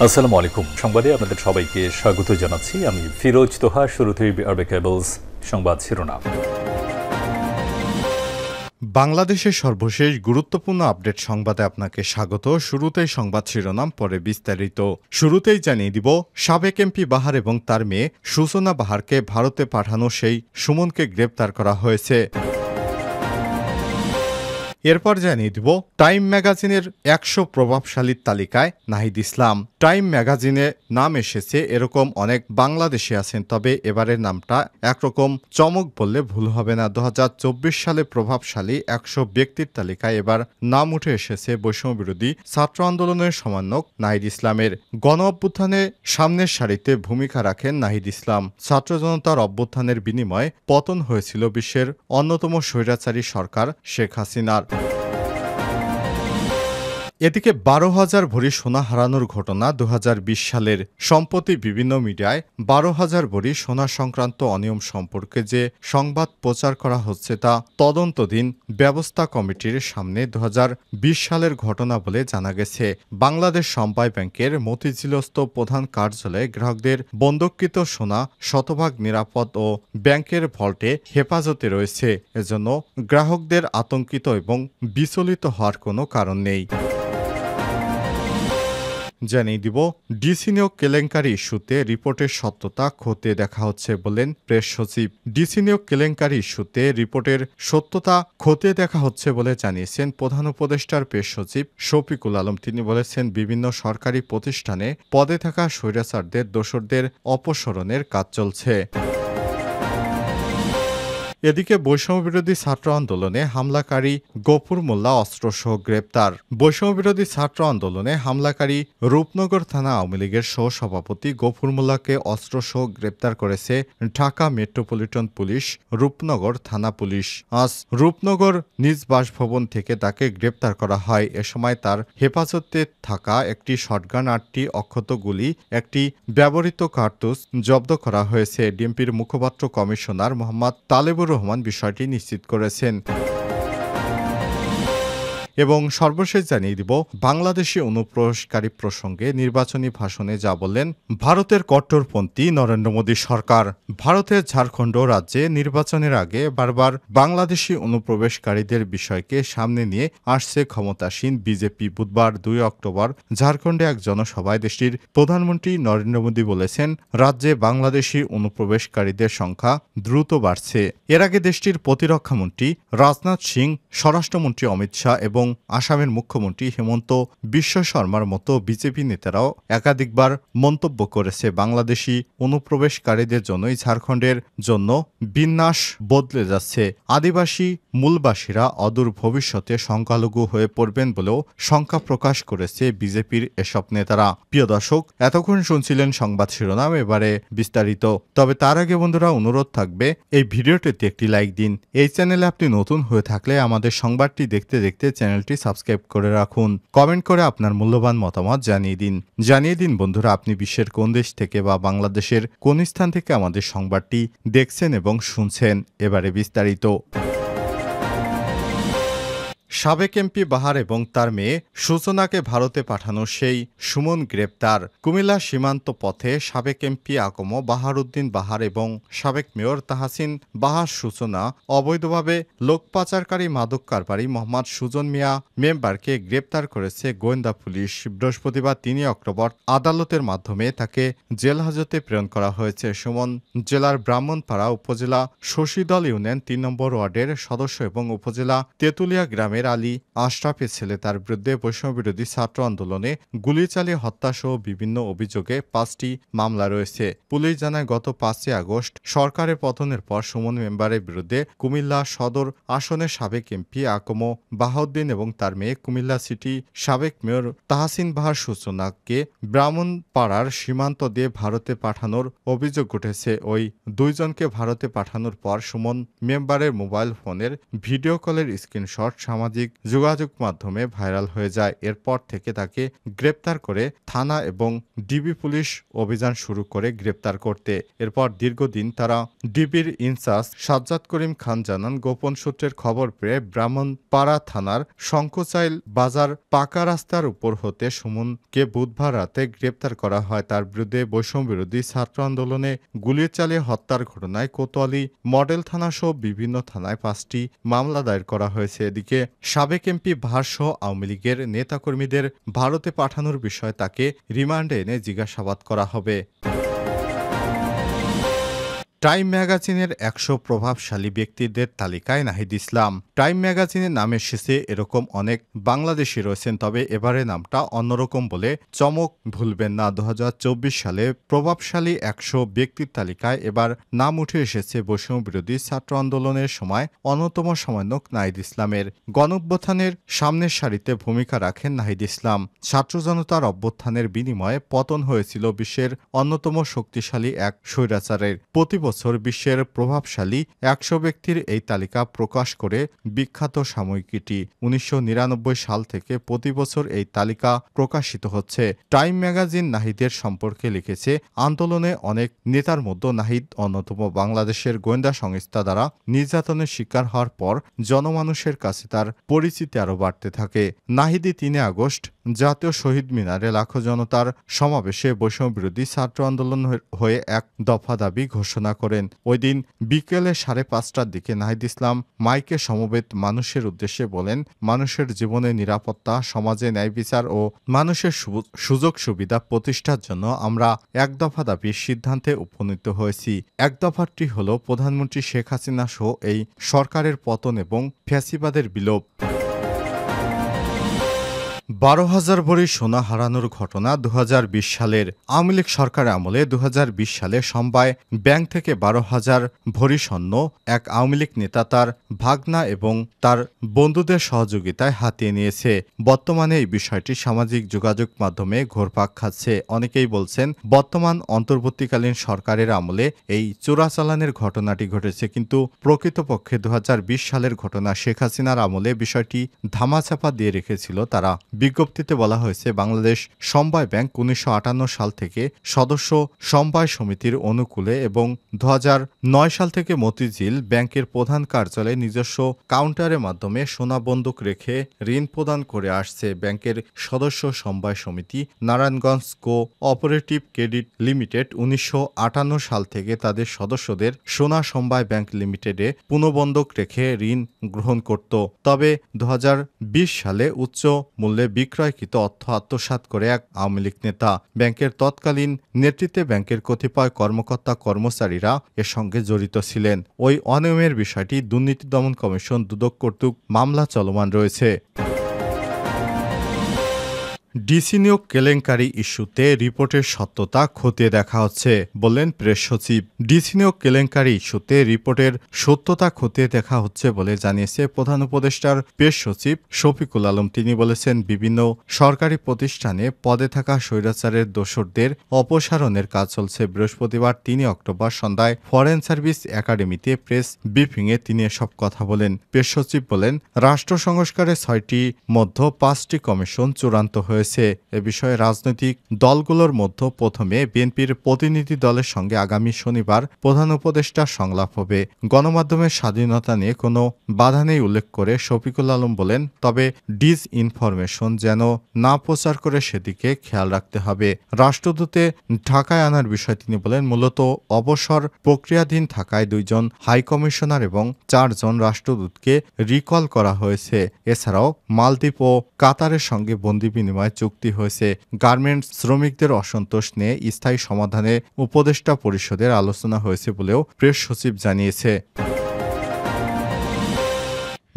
আসসালামু আলাইকুম। সংবাদে আপনাদের সবাইকে স্বাগত জানাচ্ছি। আমি ফিরোজ তোহা। শুরুতেই আরবে কেবলস সংবাদ শিরোনাম। বাংলাদেশের সর্বশেষ গুরুত্বপূর্ণ আপডেট সংবাদে আপনাকে স্বাগত। শুরুতেই সংবাদ শিরোনাম, পরে বিস্তারিত। শুরুতেই জানিয়ে দিব, সাবেক এমপি বাহার এবং তার মেয়ে সূচনা বাহারকে ভারতে পাঠানো সেই সুমনকে গ্রেপ্তার করা হয়েছে। এরপর জানিয়ে দিব, টাইম ম্যাগাজিনের ১০০ প্রভাবশালীর তালিকায় নাহিদ ইসলাম। টাইম ম্যাগাজিনে নাম এসেছে এরকম অনেক বাংলাদেশি আছেন, তবে এবারের নামটা একরকম চমক বললে ভুল হবে না। ২০২৪ সালে প্রভাবশালী ১০০ ব্যক্তির তালিকায় এবার নাম উঠে এসেছে বৈষম্যবিরোধী ছাত্র আন্দোলনের সমন্বয়ক নাহিদ ইসলামের। গণ অভ্যুত্থানে সামনের সারিতে ভূমিকা রাখেন নাহিদ ইসলাম। ছাত্র জনতার অভ্যুত্থানের বিনিময়ে পতন হয়েছিল বিশ্বের অন্যতম স্বৈরাচারী সরকার শেখ হাসিনার। এদিকে ১২,০০০ ভরি সোনা হারানোর ঘটনা ২০২০ সালের। সম্প্রতি বিভিন্ন মিডিয়ায় ১২,০০০ ভরি সোনা সংক্রান্ত অনিয়ম সম্পর্কে যে সংবাদ প্রচার করা হচ্ছে তা তদন্তধীন ব্যবস্থা কমিটির সামনে ২০২০ সালের ঘটনা বলে জানা গেছে। বাংলাদেশ সমবায় ব্যাংকের মতিঝিলস্থ প্রধান কার্যালয়ে গ্রাহকদের বন্ধককৃত সোনা শতভাগ নিরাপদ ও ব্যাংকের ভল্টে হেফাজতে রয়েছে। এজন্য গ্রাহকদের আতঙ্কিত এবং বিচলিত হওয়ার কোনো কারণ নেই। জানিয়ে দিব, ডিসি নিয়োগ কেলেঙ্কারি ইস্যুতে রিপোর্টের সত্যতা খতিয়ে দেখা হচ্ছে বলেন প্রেস সচিব। ডিসি নিয়োগ কেলেঙ্কারি ইস্যুতে রিপোর্টের সত্যতা খতিয়ে দেখা হচ্ছে বলে জানিয়েছেন প্রধান উপদেষ্টার প্রেস সচিব শফিকুল আলম। তিনি বলেছেন, বিভিন্ন সরকারি প্রতিষ্ঠানে পদে থাকা স্বৈরাচারদের দোসরদের অপসারণের কাজ চলছে। এদিকে বৈষম্যবিরোধী ছাত্র আন্দোলনে হামলাকারী গফুর মোল্লা অস্ত্রসহ গ্রেপ্তার। বৈষম্যবিরোধী ছাত্র আন্দোলনে হামলাকারী রূপনগর থানা আওয়ামী লীগের সহসভাপতি গফুর মোল্লাকে অস্ত্রসহ গ্রেপ্তার করেছে ঢাকা মেট্রোপলিটন পুলিশ রূপনগর থানা পুলিশ। আজ রূপনগর নিজ বাসভবন থেকে তাকে গ্রেপ্তার করা হয়। এ সময় তার হেফাজতে থাকা একটি শটগান, ৮টি অক্ষত গুলি, একটি ব্যবহৃত কার্তুজ জব্দ করা হয়েছে। ডিএমপির মুখপাত্র কমিশনার মোহাম্মদ তালেবুর রহমান বিষয়টি নিশ্চিত করেছেন। এবং সর্বশেষ জানিয়ে দিব, বাংলাদেশি অনুপ্রবেশকারী প্রসঙ্গে নির্বাচনী ভাষণে যা বললেন ভারতের কট্টরপন্থী নরেন্দ্র মোদী সরকার। ভারতের ঝাড়খণ্ড রাজ্যে নির্বাচনের আগে বারবার বাংলাদেশি অনুপ্রবেশকারীদের বিষয়কে সামনে নিয়ে আসছে ক্ষমতাসীন বিজেপি। বুধবার ২ অক্টোবর ঝাড়খণ্ডে এক জনসভায় দেশটির প্রধানমন্ত্রী নরেন্দ্র মোদী বলেছেন, রাজ্যে বাংলাদেশি অনুপ্রবেশকারীদের সংখ্যা দ্রুত বাড়ছে। এর আগে দেশটির প্রতিরক্ষামন্ত্রী রাজনাথ সিং, স্বরাষ্ট্রমন্ত্রী অমিত শাহ এবং আসামের মুখ্যমন্ত্রী হেমন্ত বিশ্ব শর্মার মতো বিজেপি নেতারাও একাধিকবার মন্তব্য করেছে, বাংলাদেশি অনুপ্রবেশকারীদের জন্যই ঝাড়খণ্ডের জন্য বিন্যাস বদলে যাচ্ছে। আদিবাসী মূলবাসীরা অদূর ভবিষ্যতে সংখ্যালঘু হয়ে পড়বেন বলেও শঙ্কা প্রকাশ করেছে বিজেপির এসব নেতারা। প্রিয় দর্শক, এতক্ষণ শুনছিলেন সংবাদ শিরোনাম, এবারে বিস্তারিত। তবে তার আগে বন্ধুরা, অনুরোধ থাকবে এই ভিডিওটিতে একটি লাইক দিন। এই চ্যানেলে আপনি নতুন হয়ে থাকলে আমাদের সংবাদটি দেখতে দেখতে চ্যানেলটি সাবস্ক্রাইব করে রাখুন। কমেন্ট করে আপনার মূল্যবান মতামত জানিয়ে দিন বন্ধুরা, আপনি বিশ্বের কোন দেশ থেকে বা বাংলাদেশের কোন স্থান থেকে আমাদের সংবাদটি দেখছেন এবং শুনছেন। এবারে বিস্তারিত। সাবেক এমপি বাহার এবং তার মেয়ে সূচনাকে ভারতে পাঠানো সেই সুমন গ্রেপ্তার। কুমিল্লা সীমান্ত পথে সাবেক এমপি আকম বাহারউদ্দিন বাহার এবং সাবেক মেয়র তাহসিন বাহার সূচনা অবৈধভাবে লোক পাচারকারী মাদক কারবারি মোহাম্মদ সুজন মিয়া মেম্বারকে গ্রেপ্তার করেছে গোয়েন্দা পুলিশ। বৃহস্পতিবার ৩ অক্টোবর আদালতের মাধ্যমে তাকে জেল হাজতে প্রেরণ করা হয়েছে। সুমন জেলার ব্রাহ্মণপাড়া উপজেলা শশীদল ইউনিয়ন ৩ নম্বর ওয়ার্ডের সদস্য এবং উপজেলা তেঁতুলিয়া গ্রামের আলী আশরাফের ছেলে। তার বিরুদ্ধে বৈষম্যবিরোধী ছাত্র আন্দোলনে গুলি চালিয়ে হত্যাসহ বিভিন্ন অভিযোগে ৫টি মামলা রয়েছে। পুলিশ জানায়, গত ৫ আগস্ট সরকারের পতনের পর সুমন মেম্বারের বিরুদ্ধে কুমিল্লা সদর আসনের সাবেক এমপি আকম বাহাউদ্দিন এবং তার মেয়ে কুমিল্লা সিটি সাবেক মেয়র তাহসিন বাহার সূচনাকে ব্রাহ্মণপাড়ার সীমান্ত দিয়ে ভারতে পাঠানোর অভিযোগ উঠেছে। ওই দুইজনকে ভারতে পাঠানোর পর সুমন মেম্বারের মোবাইল ফোনের ভিডিও কলের স্ক্রিনশট সামাজিক সামাজিক যোগাযোগ মাধ্যমে ভাইরাল হয়ে যায়। এরপর থেকে তাকে গ্রেপ্তার করে থানা এবং ডিবি পুলিশ অভিযান শুরু করে গ্রেপ্তার করতে। এরপর দীর্ঘদিন তারা ডিবির ইনচার্জ সাজ্জাদ করিম খান জানান, গোপন সূত্রের খবর পেয়ে ব্রাহ্মণপাড়া থানার শঙ্কচাইল বাজার পাকা রাস্তার উপর হতে সুমনকে বুধবার রাতে গ্রেপ্তার করা হয়। তার বিরুদ্ধে বৈষম্যবিরোধী ছাত্র আন্দোলনে গুলি চালিয়ে হত্যার ঘটনায় কোতোয়ালি মডেল থানাসহ বিভিন্ন থানায় 5টি মামলা দায়ের করা হয়েছে। এদিকে সাবেক এমপি ভারসহ আওয়ামী লীগের নেতাকর্মীদের ভারতে পাঠানোর বিষয়ে তাকে রিমান্ডে এনে জিজ্ঞাসাবাদ করা হবে। টাইম ম্যাগাজিনের 100 প্রভাবশালী ব্যক্তিদের তালিকায় নাহিদ ইসলাম। টাইম ম্যাগাজিনের নাম এসেছে এরকম অনেক বাংলাদেশি রয়েছেন, তবে এবারে নামটা অন্যরকম বলে চমক ভুলবেন না। 2024 সালে প্রভাবশালী 100 ব্যক্তির তালিকায় এবার নাম উঠে এসেছে বৈষম্যবিরোধী ছাত্র আন্দোলনের সময় অন্যতম সমন্বয়ক নাহিদ ইসলামের। গণঅভ্যুত্থানের সামনের সারিতে ভূমিকা রাখেন নাহিদ ইসলাম। ছাত্র জনতার অভ্যুত্থানের বিনিময়ে পতন হয়েছিল বিশ্বের অন্যতম শক্তিশালী এক স্বৈরাচারের। প্রতি বছর বিশ্বের প্রভাবশালী 100 ব্যক্তির এই তালিকা প্রকাশ করে বিখ্যাত সাময়িকীটি। 1999 সাল থেকে প্রতি বছর এই তালিকা প্রকাশিত হচ্ছে। টাইম ম্যাগাজিন নাহিদের সম্পর্কে লিখেছে, আন্দোলনে অনেক নেতার মধ্যে নাহিদ অন্যতম। বাংলাদেশের গোয়েন্দা সংস্থা দ্বারা নির্যাতনের শিকার হওয়ার পর জনমানুষের কাছে তার পরিচিতি আরও বাড়তে থাকে। নাহিদি 3 আগস্ট জাতীয় শহীদ মিনারে লাখো জনতার সমাবেশে বৈষম্যবিরোধী ছাত্র আন্দোলন হয়ে এক দফা দাবি ঘোষণা করেন। ওই দিন বিকেলে 5:30টার দিকে নাহিদ ইসলাম মাইকে সমবেত মানুষের উদ্দেশ্যে বলেন, মানুষের জীবনে নিরাপত্তা, সমাজে ন্যায় বিচার ও মানুষের সুযোগ সুবিধা প্রতিষ্ঠার জন্য আমরা এক দফা দাবির সিদ্ধান্তে উপনীত হয়েছি। এক দফাটি হল প্রধানমন্ত্রী শেখ হাসিনা সহ এই সরকারের পতন এবং ফ্যাসিবাদের বিলোপ। 12,000 ভরি সোনা হারানোর ঘটনা 2020 সালের। আওয়ামী লীগ সরকারের আমলে 2020 সালে সম্বায় ব্যাংক থেকে 12,000 ভরি স্বর্ণ এক আওয়ামী লীগ নেতা তার ভাগনা এবং তার বন্ধুদের সহযোগিতায় হাতিয়ে নিয়েছে। বর্তমানে এই বিষয়টি সামাজিক যোগাযোগ মাধ্যমে ঘুরপাক খাচ্ছে। অনেকেই বলছেন, বর্তমান অন্তর্বর্তীকালীন সরকারের আমলে এই চোরাচালানের ঘটনাটি ঘটেছে, কিন্তু প্রকৃতপক্ষে 2020 সালের ঘটনা। শেখ হাসিনার আমলে বিষয়টি ধামাচাপা দিয়ে রেখেছিল তারা। বিজ্ঞপ্তিতে বলা হয়েছে, বাংলাদেশ সমবায় ব্যাংক 1958 সাল থেকে সদস্য সমবায় সমিতির অনুকূলে এবং 2009 সাল থেকে মতিঝিল ব্যাংকের প্রধান কার্যালয়ে নিজস্ব কাউন্টারের মাধ্যমে সোনা বন্দুক রেখে ঋণ প্রদান করে আসছে। ব্যাংকের সদস্য সমবায় সমিতি Narayanganj co operative credit limited 1958 সাল থেকে তাদের সদস্যদের সোনা সমবায় ব্যাংক লিমিটেডে পুনঃবন্ধক রেখে ঋণ গ্রহণ করত। তবে 2020 সালে উচ্চ মূল্যে বিক্রয়কৃত অর্থ আত্মসাৎ করে এক আওয়ামী লীগ নেতা। ব্যাংকের তৎকালীন নেতৃত্বে ব্যাংকের কতিপয় কর্মকর্তা কর্মচারীরা এর সঙ্গে জড়িত ছিলেন। ওই অনিয়মের বিষয়টি দুর্নীতি দমন কমিশন দুদক কর্তৃক মামলা চলমান রয়েছে। ডিসি নিয়োগ কেলেঙ্কারি ইস্যুতে রিপোর্টের সত্যতা খতিয়ে দেখা হচ্ছে, বললেন প্রেস সচিব। ডিসি নিয়োগ কেলেঙ্কারি ইস্যুতে রিপোর্টের সত্যতা খতিয়ে দেখা হচ্ছে বলে জানিয়েছে প্রধান উপদেষ্টার প্রেস সচিব শফিকুল আলম। তিনি বলেছেন, বিভিন্ন সরকারি প্রতিষ্ঠানে পদে থাকা স্বৈরাচারের দোসরদের অপসারণের কাজ চলছে। বৃহস্পতিবার 3 অক্টোবর সন্ধ্যায় ফরেন সার্ভিস একাডেমিতে প্রেস ব্রিফিংয়ে তিনি এসব কথা বলেন। প্রেস সচিব বলেন, রাষ্ট্র সংস্কারের 6টি মধ্যে 5টি কমিশন চূড়ান্ত হয়েছে। এ বিষয়ে রাজনৈতিক দলগুলোর মধ্যে প্রথমে বিএনপির প্রতিনিধি দলের সঙ্গে আগামী শনিবার প্রধান উপদেষ্টার সংলাপ হবে। গণমাধ্যমের স্বাধীনতা নিয়ে কোনো বাধা নেই উল্লেখ করে শফিকুল আলম বলেন, তবে ডিসইনফরমেশন যেন না প্রচার করে সেদিকে খেয়াল রাখতে হবে। রাষ্ট্রদূতে ঢাকায় আনার বিষয়ে তিনি বলেন, মূলত অবসর প্রক্রিয়াধীন থাকায় 2 জন হাই কমিশনার এবং 4 জন রাষ্ট্রদূতকে রিকল করা হয়েছে। এছাড়াও মালদ্বীপ ও কাতারের সঙ্গে বন্দি বিনিময় চুক্তি হয়েছে। গার্মেন্টস শ্রমিকদের অসন্তোষ নিয়ে স্থায়ী সমাধানে উপদেষ্টা পরিষদের আলোচনা হয়েছে বলেও প্রেস সচিব জানিয়েছে।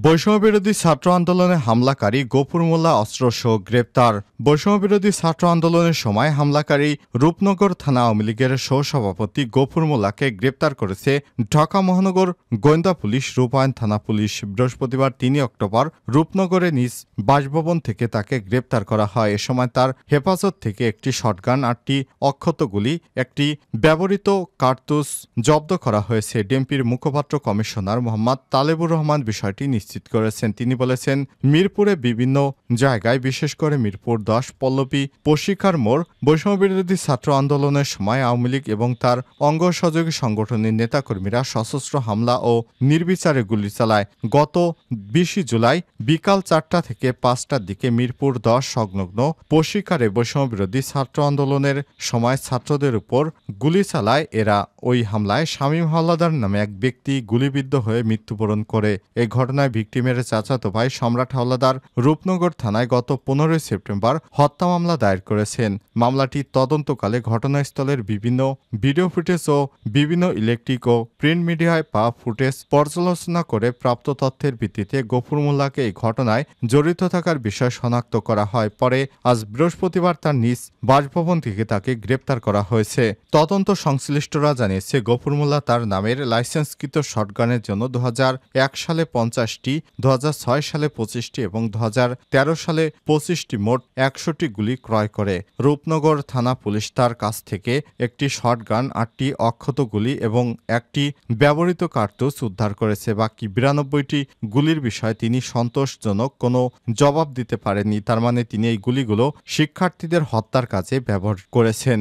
বৈষম্যবিরোধী ছাত্র আন্দোলনে হামলাকারী গফুর মোল্লা অস্ত্রসহ গ্রেপ্তার। বৈষম্যবিরোধী ছাত্র আন্দোলনের সময় হামলাকারী রূপনগর থানা আওয়ামী লীগের সহসভাপতি গফুর মোল্লাকে গ্রেপ্তার করেছে ঢাকা মহানগর গোয়েন্দা পুলিশ রূপায়ণ থানা পুলিশ। বৃহস্পতিবার 3 অক্টোবর রূপনগরে নিজ বাসভবন থেকে তাকে গ্রেপ্তার করা হয়। এ সময় তার হেফাজত থেকে একটি শটগান, 8টি অক্ষত গুলি, একটি ব্যবহৃত কার্তুজ জব্দ করা হয়েছে। ডিএমপির মুখপাত্র কমিশনার মোহাম্মদ তালেবুর রহমান বিষয়টি নিশ্চিত করেছেন। তিনি বলেছেন, মিরপুরে বিভিন্ন জায়গায় বিশেষ করে মিরপুর 10 পল্লবী পশিকার মোড় বৈষম্যবিরোধী ছাত্র আন্দোলনের সময় আওয়ামী লীগ এবং তার অঙ্গ সহযোগী সংগঠনের নেতাকর্মীরা সশস্ত্র হামলা ও নির্বিচারে গুলি চালায়। গত 20 জুলাই বিকাল 4টা থেকে 5টার দিকে মিরপুর 10 সংলগ্ন পশিকারে বৈষম্যবিরোধী ছাত্র আন্দোলনের সময় ছাত্রদের উপর গুলি চালায় এরা। ওই হামলায় শামীম হাওলাদার নামে এক ব্যক্তি গুলিবিদ্ধ হয়ে মৃত্যুবরণ করে। এই ঘটনায় ভিকটিমের চাচাতো ভাই সম্রাট হাওলাদার রূপনগর থানায় গত 15 সেপ্টেম্বর হত্যা মামলা দায়ের করেছেন। মামলাটি তদন্তকালে ঘটনাস্থলের বিভিন্ন ভিডিও ফুটেজ ও বিভিন্ন ইলেকট্রিক ও প্রিন্ট মিডিয়ায় পাওয়া ফুটেজ পর্যালোচনা করে প্রাপ্ত তথ্যের ভিত্তিতে গফুর মোল্লাকে এই ঘটনায় জড়িত থাকার বিষয় শনাক্ত করা হয়। পরে আজ বৃহস্পতিবার তার নিজ বাসভবন থেকে তাকে গ্রেপ্তার করা হয়েছে। তদন্ত সংশ্লিষ্টরা জানিয়েছে, গফুর মোল্লা তার নামের লাইসেন্সকৃত শটগানের জন্য 2001 সালে 50টি, 2006 সালে 25টি এবং 2013 সালে 25টি মোট 100টি গুলি ক্রয় করে। রূপনগর থানা পুলিশ তার কাছ থেকে একটি শটগান, 8টি অক্ষত গুলি এবং একটি ব্যবহৃত কার্তুজ উদ্ধার করেছে। বাকি 92টি গুলির বিষয়ে তিনি সন্তোষজনক কোনো জবাব দিতে পারেননি। তার মানে তিনি এই গুলিগুলো শিক্ষার্থীদের হত্যার কাজে ব্যবহার করেছেন।